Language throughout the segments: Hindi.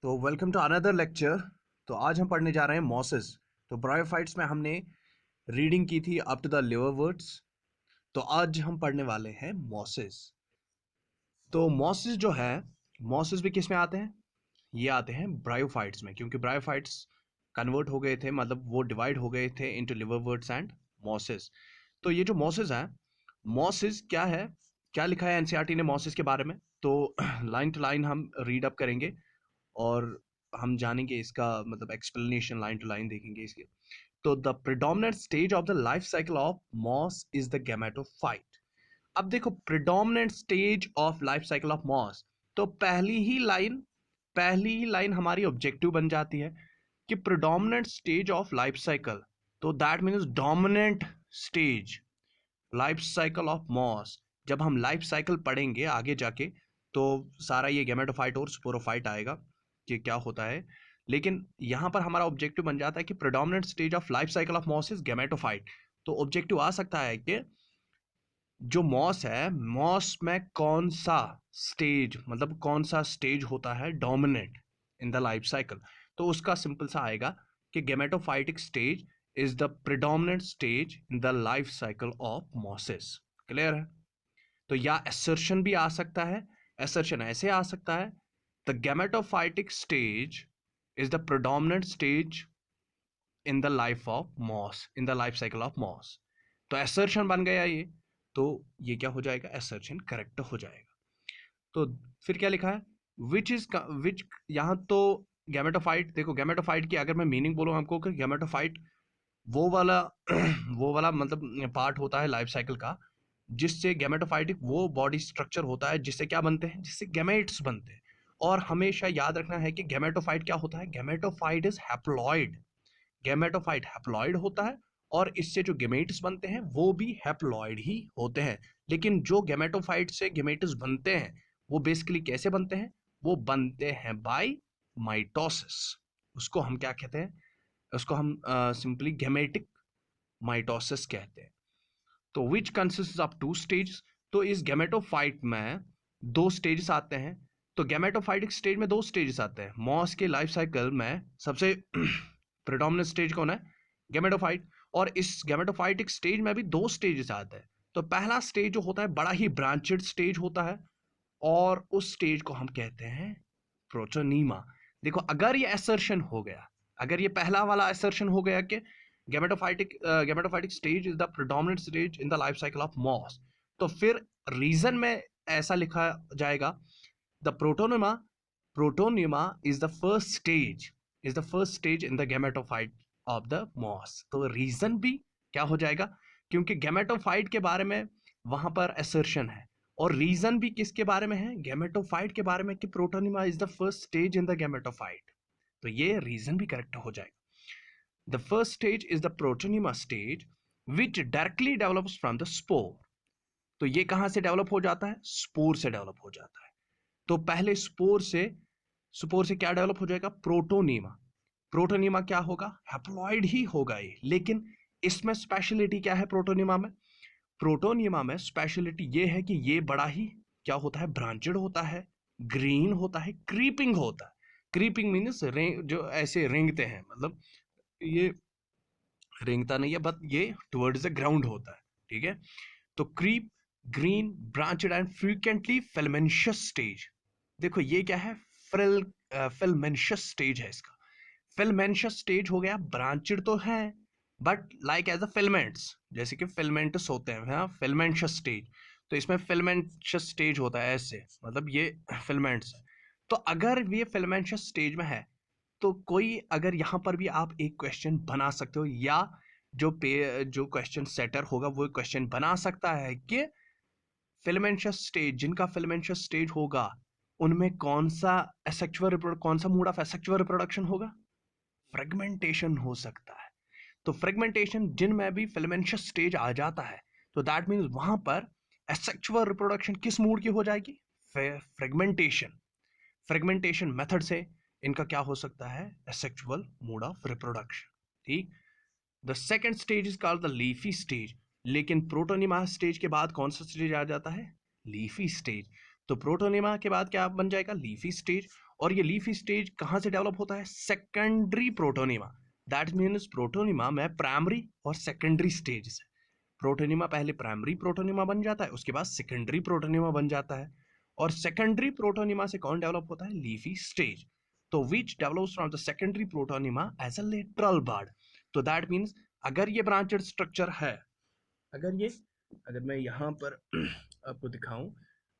तो वेलकम टू अनदर लेक्चर। तो आज हम पढ़ने जा रहे हैं मॉसेस। तो ब्रायोफाइट्स में हमने रीडिंग की थी अप टू द लिवरवर्ट्स। तो आज हम पढ़ने वाले हैं मॉसेस। तो मॉसेस जो है, मॉसेस भी किस में आते हैं? ये आते हैं ब्रायोफाइट्स में, क्योंकि ब्रायोफाइट्स कन्वर्ट हो गए थे, मतलब वो डिवाइड हो गए थे इनटू लिवरवर्ट्स एंड मॉसेस। तो ये जो मॉसेस है, मॉसेस क्या है, क्या लिखा है एनसीईआरटी ने मॉसेस के बारे में? तो लाइन टू लाइन हम रीड अप करेंगे और हम जानेंगे इसका मतलब एक्सप्लेनेशन, लाइन टू लाइन देखेंगे इसके। तो the predominant stage of the life cycle of moss is the gametophyte. अब देखो, predominant stage of life cycle of moss, तो पहली ही लाइन हमारी ऑब्जेक्टिव बन जाती है कि predominant stage of life cycle, तो that means dominant stage life cycle of moss. जब हम लाइफ साइकिल पढ़ेंगे आगे जाके, तो सारा ये गैमेटोफाइट और स्पोरोफाइट आएगा कि क्या होता है। लेकिन यहां पर हमारा ऑब्जेक्टिव बन जाता है कि predominant stage of life cycle of moss is gametophyte. तो ऑब्जेक्टिव आ सकता है कि जो मॉस है, मॉस में कौन सा स्टेज, मतलब कौन सा स्टेज होता है dominant in the life cycle. तो उसका सिंपल सा आएगा कि gametophytic stage is the predominant stage in the life cycle of mosses. Clear है? तो या असर्शन भी आ सकता है। असर्शन ऐसे आ सकता है, the gametophytic stage is the predominant stage in the life of moss, in the life cycle of moss. तो असर्शन बन गया ये, तो ये क्या हो जाएगा? असर्शन करेक्ट हो जाएगा। तो फिर क्या लिखा है? विच यहां तो गैमेटोफाइट, देखो गैमेटोफाइट की अगर मैं मीनिंग बोलूं आपको कि गैमेटोफाइट वो वाला वो वाला मतलब पार्ट होता है लाइफ साइकिल का, जिससे गैमेटोफाइटिक वो बॉडी स्ट्रक्चर होता है जिससे क्या बनते हैं, जिससे गैमेट्स बनते हैं। और हमेशा याद रखना है कि गैमेटोफाइट क्या होता है? Gametophyte is haploid. Gametophyte haploid होता है और इससे जो गेमेट्स बनते हैं वो भी हैप्लॉइड ही होते हैं। लेकिन जो गैमेटोफाइट से गेमेट्स बनते हैं वो बेसिकली कैसे बनते हैं? वो बनते हैं बाय माइटोसिस। उसको हम क्या कहते हैं? उसको हम सिंपली गैमेटिक माइटोसिस कहते हैं। तो which consist of two stage, तो इस गैमेटोफाइट में दो स्टेजेस आते हैं। तो गैमेटोफाइटिक स्टेज में दो स्टेजेस आते हैं मॉस के लाइफ साइकिल में। सबसे प्रेडोमिनेंट स्टेज कौन है? गैमेटोफाइट। और इस गैमेटोफाइटिक स्टेज में भी दो स्टेजेस आते हैं। तो पहला स्टेज जो होता है बड़ा ही ब्रांचेड स्टेज होता है, और उस स्टेज को हम कहते हैं प्रोटोनीमा। देखो, अगर ये असर्शन हो गया, अगर ये पहला वाला असर्शन हो गया कि gametophytic stage is the predominant stage in the life cycle of moss, तो फिर रीजन में ऐसा लिखा जाएगा, the protonema is the first stage in the gametophyte of the moss. तो रीजन भी क्या हो जाएगा? क्योंकि गैमेटोफाइट के बारे में वहां पर असर्शन है, और रीजन भी किसके बारे में है? गैमेटोफाइट के बारे में, कि protonema is the first stage in the gametophyte. तो ये रीजन भी करेक्ट हो जाएगा। The first stage is the protonema stage which directly develops from the spore. तो ये कहां से डेवलप हो जाता है? स्पोर से डेवलप हो जाता है। तो पहले स्पोर से क्या डेवलप हो जाएगा? प्रोटोनीमा। प्रोटोनीमा क्या होगा? हैप्लॉइड ही होगा ये। लेकिन इसमें स्पेशलिटी क्या है प्रोटोनीमा में? प्रोटोनियमा में स्पेशलिटी ये है कि ये बड़ा ही क्या होता है? ब्रांचेड होता है, ग्रीन होता है, क्रीपिंग होता है। क्रीपिंग मीन्स जो ऐसे रेंगते हैं, मतलब ये रेंगता नहीं है, बट ये टुवर्ड्स द ग्राउंड होता है। ठीक है? तो creep, green, branched and frequently filamentous stage. देखो ये क्या है? फिलामेंशियस स्टेज है इसका। फिलामेंशियस स्टेज हो गया, ब्रांचेड तो है but like as a filaments, जैसे कि फिलामेंट्स होते हैं। हाँ, फिलामेंशियस स्टेज। तो इसमें फिलामेंशियस स्टेज होता है ऐसे, मतलब ये फिलामेंट्स है। तो अगर ये फिलामेंशियस स्टेज में है, तो कोई अगर यहाँ पर भी आप एक क्वेश्चन बना सकते हो, या जो क्वेश्चन सेटर होगा वो क्वेश्चन बना सकता है कि फिलामेंशियस स्टेज, जिनका फिलामेंशियस स्टेज होगा उनमें कौन सा कौन सा मोड ऑफ एसेक्सुअल रिप्रोडक्शन होगा? फ्रेगमेंटेशन हो सकता है। तो फ्रेगमेंटेशन जिनमें भी फिलामेंशियस स्टेज आ जाता है, तो दैट मीन्स वहां पर एसेक्सुअल रिप्रोडक्शन किस मोड की हो जाएगी? फ्रेगमेंटेशन। फ्रेगमेंटेशन मेथड से इनका क्या हो सकता है? Asexual mode of reproduction. ठीक। The second stage is called the leafy stage. लेकिन प्रोटोनिमा स्टेज के बाद कौन सा स्टेज आ जाता है? Leafy stage. तो प्रोटोनिमा के बाद क्या बन जाएगा? Leafy stage. और ये लीफी स्टेज कहाँ से डेवलप होता है? Secondary protonema. That means protonema में प्राइमरी और सेकेंडरी स्टेज है। प्रोटोनिमा पहले प्राइमरी प्रोटोनिमा बन जाता है, उसके बाद सेकेंडरी प्रोटोनिमा बन जाता है, और सेकेंडरी प्रोटोनिमा से कौन डेवलप होता है? Leafy stage. तो which develops from the secondary protonema as a lateral bud. तो दैट मीन्स अगर ये ब्रांचेड स्ट्रक्चर है, अगर मैं यहाँ पर आपको दिखाऊं,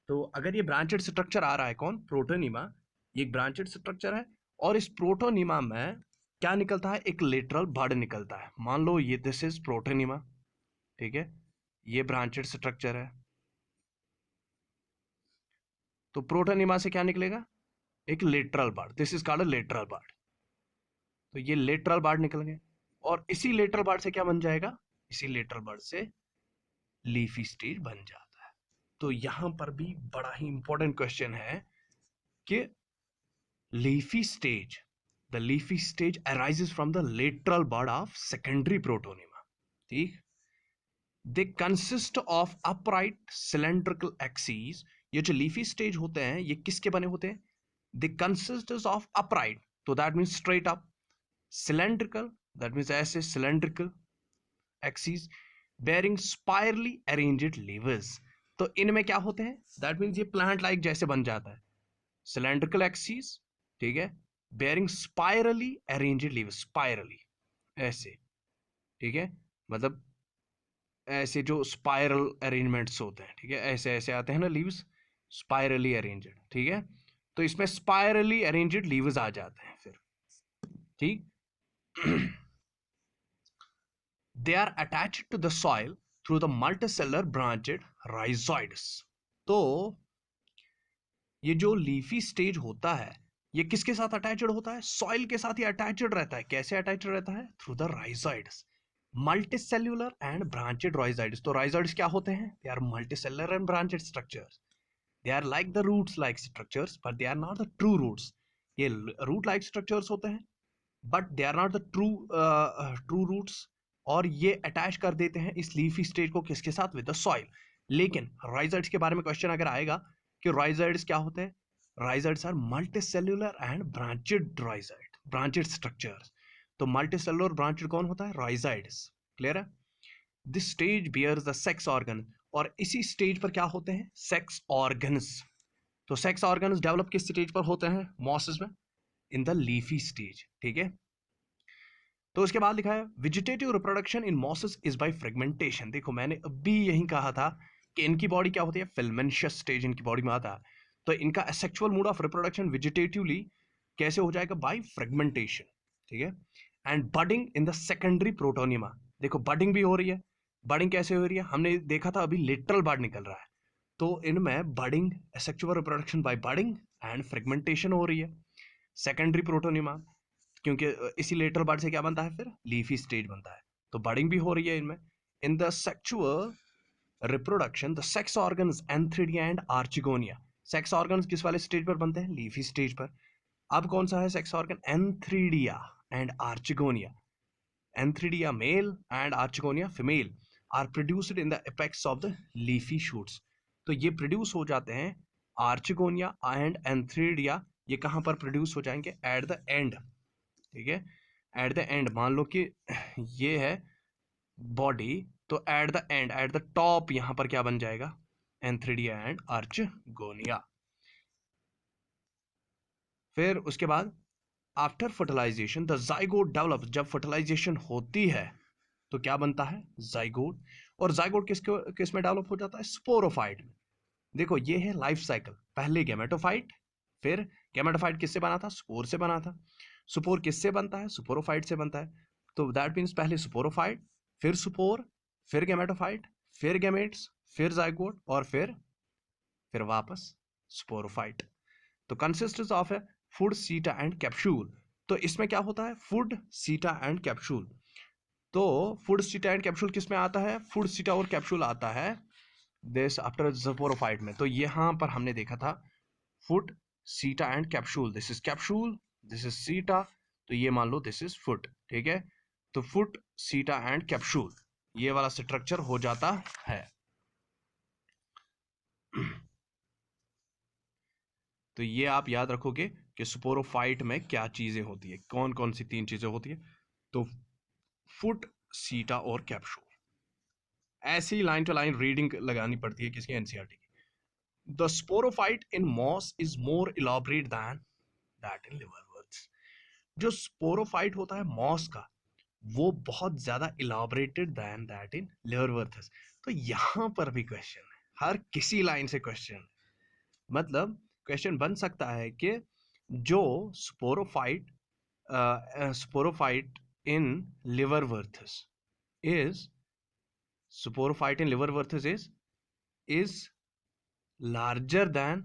तो अगर ये ब्रांचेड स्ट्रक्चर आ रहा है, कौन? प्रोटोनिमा। ये एक ब्रांचेड स्ट्रक्चर है, और इस प्रोटोनिमा में क्या निकलता है? एक लेटरल बड निकलता है। मान लो ये दिस इज प्रोटोनिमा, ठीक है, ये ब्रांचेड स्ट्रक्चर है, तो प्रोटोनिमा से क्या निकलेगा? एक lateral bud. This is called a lateral bud. तो ये लेटरल बड निकल गए, और इसी लेटरल बड से क्या बन जाएगा? इसी लेटरल बड से लीफी स्टेज बन जाता है। तो यहां पर भी बड़ा ही इंपॉर्टेंट क्वेश्चन है कि leafy stage, the leafy stage arises from the lateral bud of secondary protonema. ठीक, they consist of upright cylindrical axes. ये जो leafy stage होते हैं ये किसके बने होते हैं? they consist of upright, तो that means straight up, cylindrical, that means ऐसे cylindrical axes bearing spirally arranged levers. तो इनमें क्या होते हैं? that means ये plant like जैसे बन जाता है, cylindrical axes, ठीक है, bearing spirally arranged leaves, spirally ऐसे, ठीक है, मतलब ऐसे जो स्पाइरल अरेंजमेंट्स होते हैं, ठीक है, ऐसे ऐसे आते हैं ना लीव्स, स्पाइरली अरेंज्ड, ठीक है, तो इसमें स्पाइरली अरेंज्ड लीव्स आ जाते हैं फिर, ठीक। They are attached to the soil through the multicellular branched rhizoids. तो ये जो लीफी स्टेज होता है ये किसके साथ अटैच्ड होता है? सॉइल के साथ ही अटैच्ड रहता है। कैसे अटैच्ड रहता है? Through the rhizoids, multicellular and branched rhizoids. तो राइजोइड्स क्या होते हैं? They are multicellular and branched structures. They are like the roots like structures, but they are not the true roots. ये रूट लाइक स्ट्रक्चर्स होते हैं, but they are not the true roots, और ये अटैच कर देते हैं इस लीफी स्टेज को किसके साथ? With the soil. लेकिन राइजोइड्स के बारे में क्वेश्चन अगर आएगा कि राइजोइड्स क्या होते हैं, rhizoids are multicellular and branched rhizoid, branched structures. तो मल्टीसेल्युलर ब्रांचेड कौन होता है? राइजोइड्स। क्लियर है? This stage bears the sex organ, और इसी स्टेज पर क्या होते हैं? Sex organs. तो सेक्स ऑर्गन्स डेवलप किस स्टेज पर होते हैं? मॉसेस में, इन द लीफी स्टेज, ठीक है। तो उसके बाद लिखा है vegetative reproduction in mosses is by fragmentation. देखो मैंने अभी यही कहा था कि इनकी बॉडी क्या होती है? फिल्मेंशियस स्टेज इनकी बॉडी में आता है। तो इनका asexual mode of reproduction vegetatively कैसे हो जाएगा? बाय फ्रेगमेंटेशन, ठीक है। And budding in the secondary protonema. देखो बडिंग भी हो रही है। बडिंग कैसे हो रही है? हमने देखा था अभी लेटरल बड निकल रहा है, तो इनमें budding, asexual reproduction by budding and fragmentation हो रही है सेकेंडरी प्रोटोनिमा, क्योंकि इसी लेटरल बड से क्या बनता है? फिर लीफी स्टेज बनता है। तो बडिंग भी हो रही है इनमें। In the sexual reproduction the sex organs antheridia and archegonia. Sex organs किस वाले स्टेज पर बनते हैं? लीफी स्टेज पर। अब कौन सा है sex organ? Antheridia and archegonia. Antheridia male and archegonia female are produced in the apex of the leafy shoots. तो ये प्रोड्यूस हो जाते हैं, आर्चिगोनिया एंड एंथ्रिडिया, ये कहां पर प्रोड्यूस हो जाएंगे? एट द एंड, ठीक है, एट द एंड। मान लो कि ये है बॉडी, तो at the end, at the top यहां पर क्या बन जाएगा? Antheridia and archegonia. फिर उसके बाद after fertilisation the zygote develop. जब फर्टिलाइजेशन होती है तो क्या बनता है? जाइगोट। और जाइगोट किस में डेवलप हो जाता है? स्पोरोफाइट में। देखो ये है लाइफ साइकिल, पहले गैमेटोफाइट, फिर गैमेटोफाइट किससे बना था? स्पोर से बना था। स्पोर किससे बनता है? स्पोरोफाइट से बनता है। तो दैट मीन्स पहले स्पोरोफाइट, फिर स्पोर, फिर गैमेटोफाइट, फिर गैमेट्स, फिर जाइगोट, और फिर वापस स्पोरोफाइट। तो कंसिस्टेंस ऑफ है फूड, सीटा एंड कैप्सूल। तो इसमें क्या होता है? फूड, सीटा एंड कैप्सूल। तो फूड, सीटा एंड कैप्सूल किस में आता है? फूड, सीटा और कैप्सूल आता है दिस आफ्टर स्पोरोफाइट में। तो यहां पर हमने देखा था फूड, सीटा and capsule. This is capsule, this is सीटा, तो ये मान लो दिस इज फूड, ठीक है। तो फूड, सीटा एंड कैप्सूल, ये वाला स्ट्रक्चर हो जाता है। तो ये आप याद रखोगे कि स्पोरोफाइट में क्या चीज़ें होती है, कौन कौन सी 3 चीज़ें होती है। तो फुट, सीटा और कैप्सूल। ऐसी लाइन टू लाइन रीडिंग लगानी पड़ती है किसकी, एनसीईआरटी की। The sporophyte in moss is more elaborate than that in liverworts. जो स्पोरोफाइट होता है मॉस का, वो बहुत ज्यादा elaborated than that in liverworts. तो यहाँ पर भी क्वेश्चन है, हर किसी लाइन से क्वेश्चन, मतलब क्वेश्चन बन सकता है कि जो sporophyte in liverworts is sporophyte in liverworts is larger than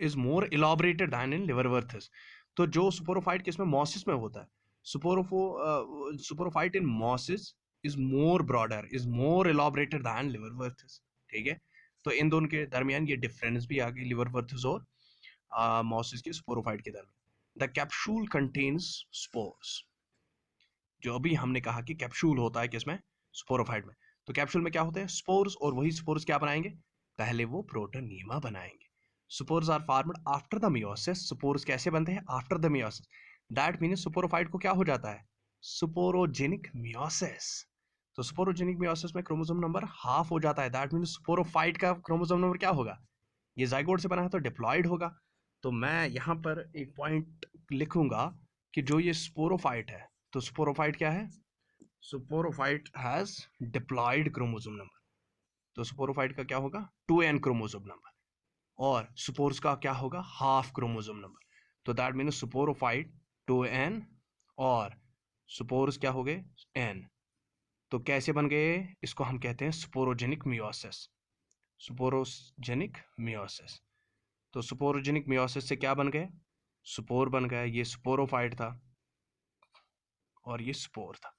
is more elaborated than in liverworts। तो जो स्पोरोफाइट किसमें, मॉसिस में होता है, sporophyte in mosses is more broader, is more elaborated than liverworts. ठीक है, तो इन दोनों के दरमियान ये डिफरेंस भी आ गई, लिवरवर्ट्स और मॉसिस के स्पोरोफाइट के दरमियान। The capsule contains spores. जो अभी हमने कहा कि कैप्सूल होता है किसमें, स्पोरोफाइट में। तो कैप्सूल में क्या होते हैं, स्पोर्स, और वही स्पोर्स क्या बनाएंगे, पहले वो प्रोटोनियमा बनाएंगे। Spores are formed after the meiosis. Spores कैसे बनते हैं, after the meiosis. That means sporophyte को क्या हो जाता है, स्पोरोजेनिक मियोसिस। तो स्पोरोजेनिक मियोसिस में क्रोमोसोम नंबर हाफ हो जाता है। दैट मीन्स स्पोरोफाइट का क्रोमोसोम नंबर क्या होगा, ये जाइगोट से बना है तो डिप्लॉयड होगा। तो मैं यहाँ पर एक पॉइंट लिखूंगा कि जो ये स्पोरोफाइट है, तो स्पोरोफाइट क्या है, sporophyte has diploid chromosome number. तो स्पोरोफाइट का क्या होगा, 2n क्रोमोसोम नंबर, और स्पोर्स का क्या होगा, हाफ क्रोमोसोम नंबर। तो दैट मीन्स स्पोरोफाइट 2n और स्पोर्स क्या हो गए, n। तो कैसे बन गए, इसको हम कहते हैं स्पोरोजेनिक मियोसिस। स्पोरोजेनिक मियोसिस। तो स्पोरोजेनिक मियोसिस से क्या बन गए, स्पोर बन गया। ये स्पोरोफाइट था और ये स्पोर था।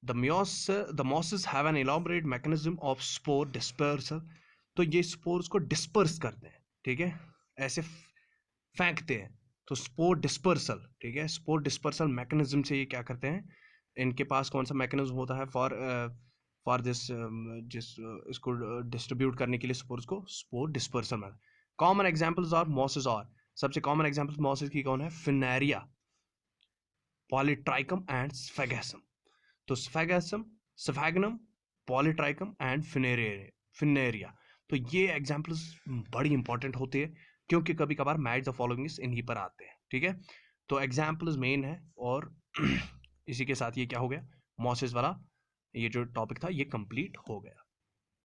The mosses have an elaborate mechanism of spore dispersal। तो ये स्पोर्स को डिस्पर्स करते हैं, ठीक है, ऐसे फेंकते हैं। तो स्पोर डिस्पर्सल, ठीक है, स्पोर डिस्पर्सल मैकेनिज्म से ये क्या करते हैं, इनके पास कौन सा मैकेनिज्म होता है फॉर दिस, इसको डिस्ट्रीब्यूट करने के लिए स्पोर्स को, spore dispersal. Common examples of mosses और, सबसे कॉमन एग्जांपल्स मॉसेस की कौन है, फिनेरिया, पॉलीट्राइकम एंड स्फेगेसम। तो स्फेगनम, पॉलीट्राइकम एंड फिनेरिया। तो ये एग्जांपल्स बड़ी इंपॉर्टेंट होती है, क्योंकि कभी कभार मैच द फॉलोइंग इन्हीं पर आते हैं। ठीक है, तो एग्जांपल्स मेन है, और इसी के साथ ये क्या हो गया, मॉसेस वाला ये जो टॉपिक था ये कंप्लीट हो गया।